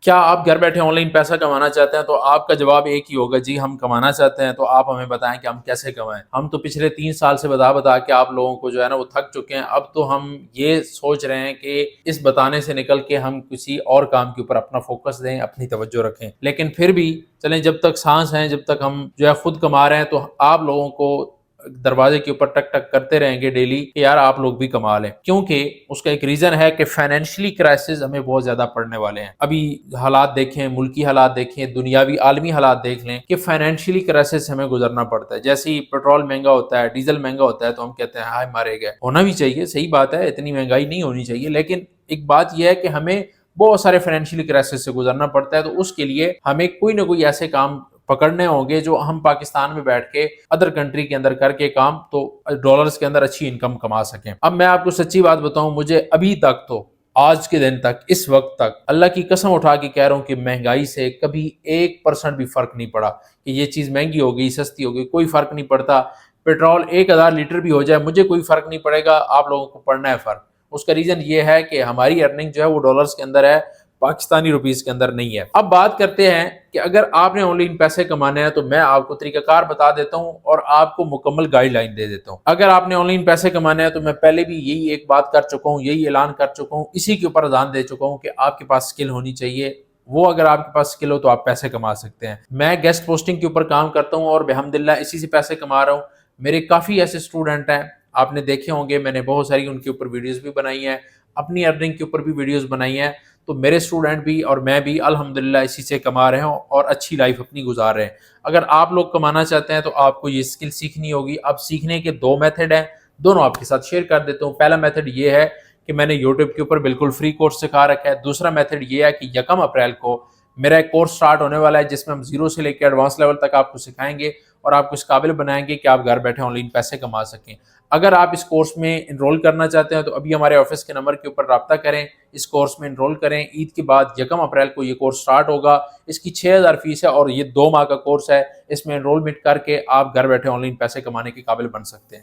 کیا آپ گھر بیٹھے آن لائن پیسہ کمانا چاہتے ہیں؟ تو آپ کا جواب ایک ہی ہوگا، جی ہم کمانا چاہتے ہیں۔ تو آپ ہمیں بتائیں کہ ہم کیسے کمائیں۔ ہم تو پچھلے 3 سال سے بتا کے آپ لوگوں کو جو ہے نا وہ تھک چکے ہیں۔ اب تو ہم یہ سوچ رہے ہیں کہ اس بتانے سے نکل کے ہم کسی اور کام کے اوپر اپنا فوکس دیں، اپنی توجہ رکھیں۔ لیکن پھر بھی چلیں، جب تک سانس ہیں، جب تک ہم جو ہے خود کما رہے ہیں، تو آپ لوگوں کو دروازے کے اوپر ٹک ٹک کرتے رہیں گے ڈیلی کہ یار آپ لوگ بھی کما لیں، کیونکہ اس کا ایک ریزن ہے کہ فائنینشلی کرائسس ہمیں بہت زیادہ پڑنے والے ہیں۔ ابھی حالات دیکھیں، ملکی حالات دیکھیں، دنیاوی عالمی حالات دیکھ لیں کہ فائنینشلی کرائسس ہمیں گزرنا پڑتا ہے۔ جیسے ہی پیٹرول مہنگا ہوتا ہے، ڈیزل مہنگا ہوتا ہے، تو ہم کہتے ہیں ہائے مارے گئے۔ ہونا بھی چاہیے، صحیح بات ہے، اتنی مہنگائی نہیں ہونی چاہیے، لیکن ایک بات یہ ہے کہ ہمیں بہت سارے فائنینشلی کرائسس سے گزرنا پڑتا ہے۔ تو اس کے لیے ہمیں کوئی نہ کوئی ایسے کام پکڑنے ہوں گے جو ہم پاکستان میں بیٹھ کے ادر کنٹری کے اندر کر کے کام تو ڈالرز کے اندر اچھی انکم کما سکیں۔ اب میں آپ کو سچی بات بتاؤں، مجھے ابھی تک تو آج کے دن تک، اس وقت تک، اللہ کی قسم اٹھا کے کہہ رہا ہوں کہ مہنگائی سے کبھی 1% بھی فرق نہیں پڑا کہ یہ چیز مہنگی ہو گئی، سستی ہو گئی، کوئی فرق نہیں پڑتا۔ پیٹرول 1000 لیٹر بھی ہو جائے، مجھے کوئی فرق نہیں پڑے گا، آپ لوگوں کو پڑنا ہے فرق۔ اس کا ریزن یہ ہے کہ ہماری ارننگ جو ہے وہ ڈالرز کے اندر ہے، پاکستانی روپیز کے اندر نہیں ہے۔ اب بات کرتے ہیں کہ اگر آپ نے آن لائن پیسے کمانے ہیں، تو میں آپ کو طریقہ کار بتا دیتا ہوں اور آپ کو مکمل گائیڈ لائن دے دیتا ہوں۔ اگر آپ نے آن لائن پیسے کمانے ہیں، تو میں پہلے بھی یہی ایک بات کر چکا ہوں، یہی اعلان کر چکا ہوں، اسی کے اوپر اذان دے چکا ہوں کہ آپ کے پاس اسکل ہونی چاہیے۔ وہ اگر آپ کے پاس اسکل ہو تو آپ پیسے کما سکتے ہیں۔ میں گیسٹ پوسٹنگ کے اوپر کام کرتا ہوں اور بحمدللہ اسی سے پیسے کما رہا ہوں۔ میرے کافی ایسے اسٹوڈنٹ ہیں، آپ نے دیکھے ہوں گے، میں نے بہت ساری ان کے اوپر ویڈیوز بھی بنائی ہیں، اپنی ارننگ کے اوپر بھی ویڈیوز بنائی ہیں۔ تو میرے اسٹوڈنٹ بھی اور میں بھی الحمدللہ اسی سے کما رہے ہوں اور اچھی لائف اپنی گزار رہے ہیں۔ اگر آپ لوگ کمانا چاہتے ہیں تو آپ کو یہ اسکل سیکھنی ہوگی۔ اب سیکھنے کے 2 میتھڈ ہیں، دونوں آپ کے ساتھ شیئر کر دیتا ہوں۔ پہلا میتھڈ یہ ہے کہ میں نے یوٹیوب کے اوپر بالکل فری کورس سکھا رکھا ہے۔ دوسرا میتھڈ یہ ہے کہ 1 اپریل کو میرا ایک کورس سٹارٹ ہونے والا ہے، جس میں ہم 0 سے لے کے ایڈوانس لیول تک آپ کو سکھائیں گے اور آپ کو اس قابل بنائیں گے کہ آپ گھر بیٹھے آن لائن پیسے کما سکیں۔ اگر آپ اس کورس میں انرول کرنا چاہتے ہیں تو ابھی ہمارے آفس کے نمبر کے اوپر رابطہ کریں، اس کورس میں انرول کریں۔ عید کے بعد 1 اپریل کو یہ کورس سٹارٹ ہوگا۔ اس کی 6000 فیس ہے اور یہ 2 ماہ کا کورس ہے۔ اس میں انرولمنٹ کر کے آپ گھر بیٹھے آن لائن پیسے کمانے کے قابل بن سکتے ہیں۔